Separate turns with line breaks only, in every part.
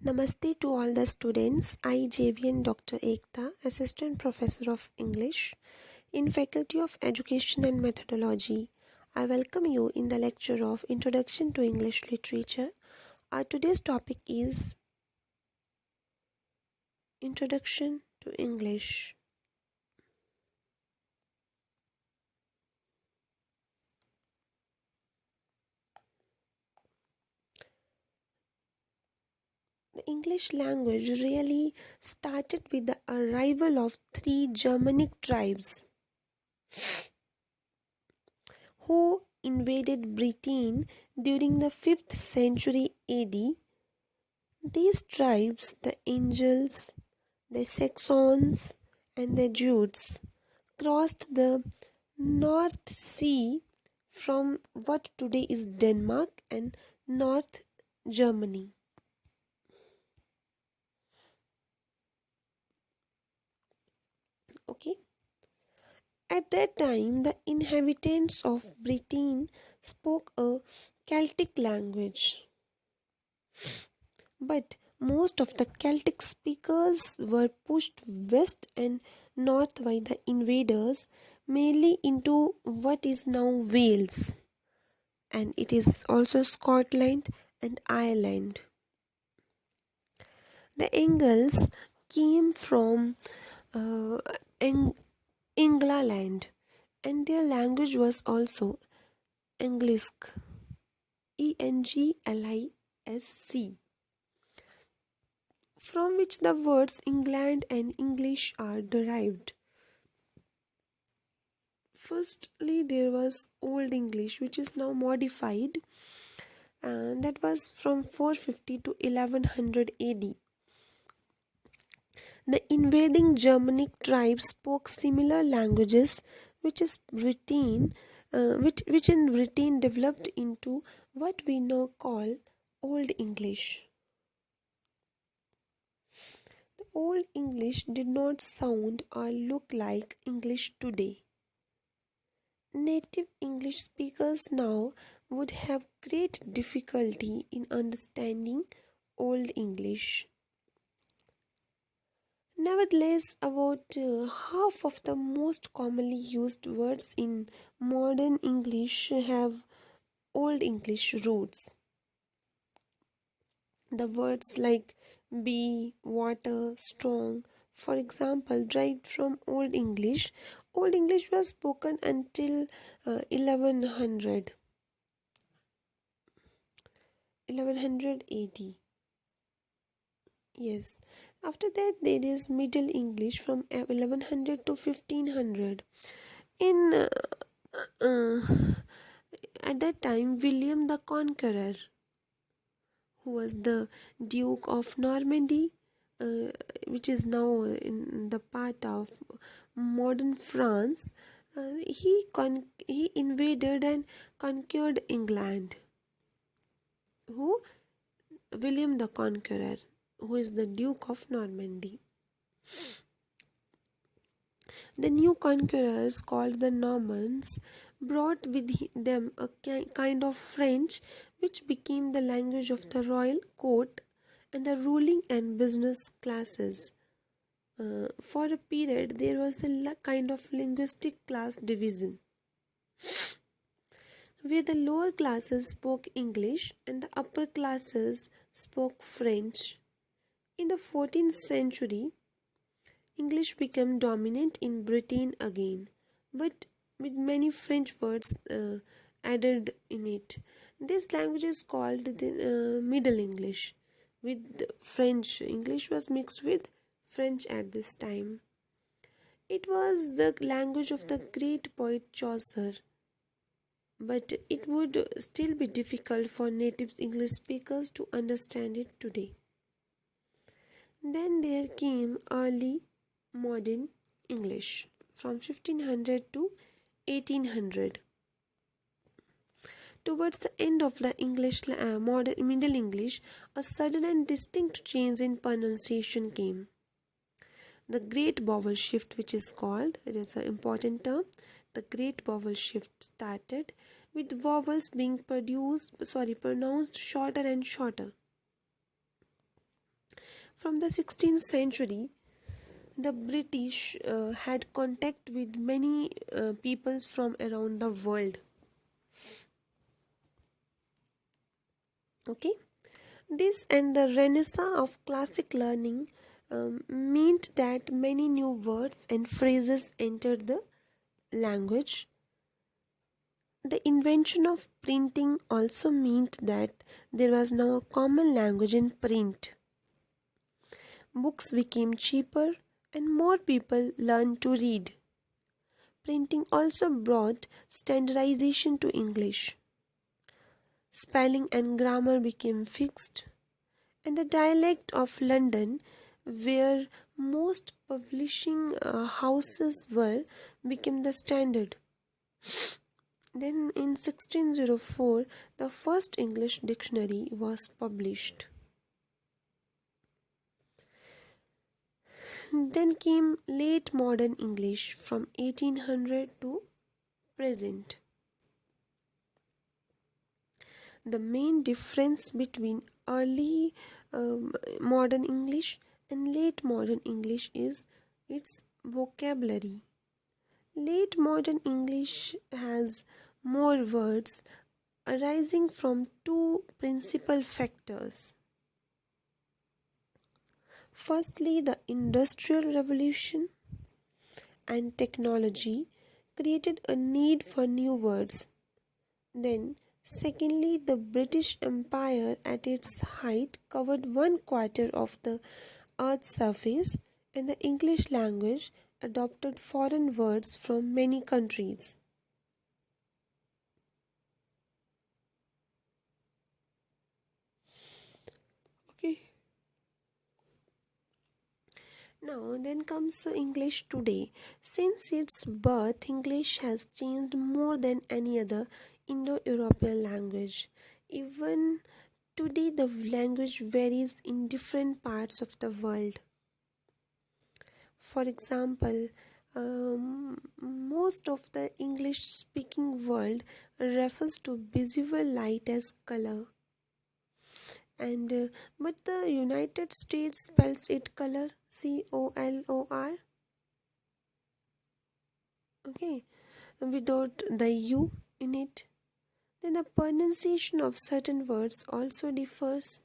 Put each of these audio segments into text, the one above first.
Namaste to all the students. I, JVN Dr. Ekta, Assistant Professor of English in Faculty of Education and Methodology. I welcome you in the lecture of Introduction to English Literature. Our today's topic is Introduction to English. The English language really started with the arrival of three Germanic tribes who invaded Britain during the 5th century AD. These tribes, the Angles, the Saxons, and the Jutes, crossed the North Sea from what today is Denmark and North Germany. Okay. At that time, the inhabitants of Britain spoke a Celtic language, but most of the Celtic speakers were pushed west and north by the invaders, mainly into what is now Wales, and it is also Scotland and Ireland. The Angles came from uh, England, and their language was also Englisk, Englisc, from which the words England and English are derived. Firstly, there was Old English, which is now modified, and that was from 450 to 1100 AD. The invading Germanic tribes spoke similar languages, which in Britain developed into what we now call Old English. The Old English did not sound or look like English today. Native English speakers now would have great difficulty in understanding Old English. Nevertheless, about half of the most commonly used words in modern English have Old English roots. The words like be, water, strong, for example, derived from Old English. Old English was spoken until 1100 AD. Yes. After that, there is Middle English from 1100 to 1500. In uh, at that time, William the Conqueror, who was the Duke of Normandy, uh, which is now in the part of modern France, he invaded and conquered England. Who? William the Conqueror, who is the Duke of Normandy. The new conquerors, called the Normans, brought with them a kind of French which became the language of the royal court and the ruling and business classes. For a period, there was a kind of linguistic class division where the lower classes spoke English and the upper classes spoke French. In the 14th century, English became dominant in Britain again, but with many French words added in it. This language is called the Middle English. With French, English was mixed with French at this time. It was the language of the great poet Chaucer, but it would still be difficult for native English speakers to understand it today. Then there came early modern English from 1500 to 1800. Towards the end of the modern Middle English, a sudden and distinct change in pronunciation came. The Great Vowel Shift, which is called, it is an important term. The Great Vowel Shift started with vowels being pronounced shorter and shorter. From the 16th century, the British had contact with many peoples from around the world. Okay, this and the renaissance of classic learning meant that many new words and phrases entered the language. The invention of printing also meant that there was now a common language in print. Books became cheaper and more people learned to read. Printing also brought standardization to English. Spelling and grammar became fixed, and the dialect of London, where most publishing houses were, became the standard. Then in 1604, the first English dictionary was published. Then came late modern English from 1800 to present. The main difference between early modern English and late modern English is its vocabulary. Late modern English has more words arising from two principal factors. Firstly, the Industrial Revolution and technology created a need for new words. Then, secondly, the British Empire at its height covered one quarter of the earth's surface, and the English language adopted foreign words from many countries. Okay. Now, then comes English today. Since its birth, English has changed more than any other Indo European language. Even today, the language varies in different parts of the world. For example, most of the English speaking world refers to visible light as color, and but the United States spells it color, COLOR, okay, without the U in it. Then the pronunciation of certain words also differs.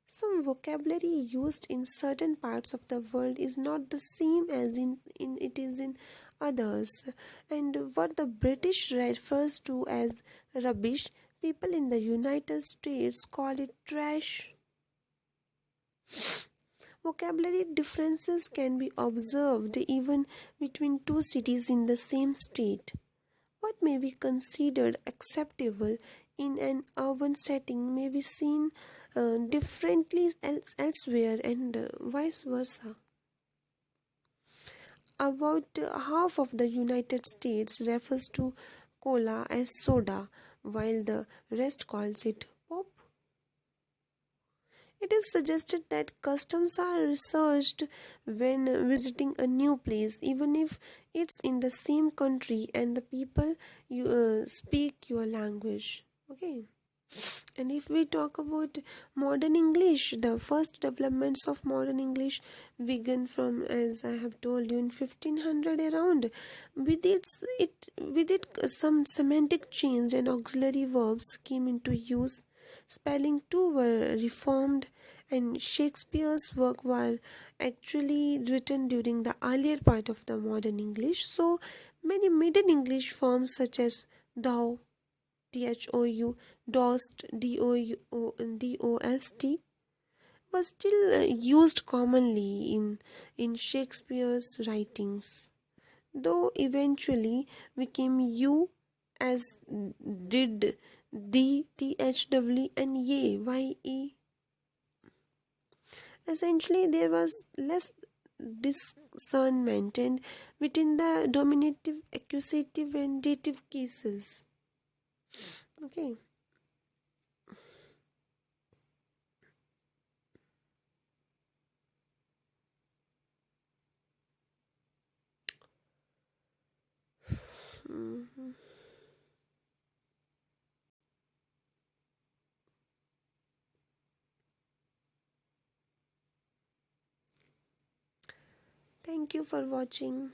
Some vocabulary used in certain parts of the world is not the same as in it is in others. And what the British refers to as rubbish, people in the United States call it trash. Vocabulary differences can be observed even between two cities in the same state. What may be considered acceptable in an urban setting may be seen differently elsewhere, and vice versa. About half of the United States refers to cola as soda, while the rest calls it pop. It is suggested that customs are researched when visiting a new place, even if it's in the same country and the people you speak your language. Okay. And if we talk about modern English, the first developments of modern English began from, as I have told you, in 1500 around. With it, some semantic change and auxiliary verbs came into use. Spelling too were reformed, and Shakespeare's work were actually written during the earlier part of the modern English. So many Middle English forms such as thou, thou, dost, dost, was still used commonly in Shakespeare's writings, though eventually became you, as did the, thw, and ye. Essentially, there was less discernment and between the dominative, accusative, and dative cases. Okay. Mhm. Thank you for watching.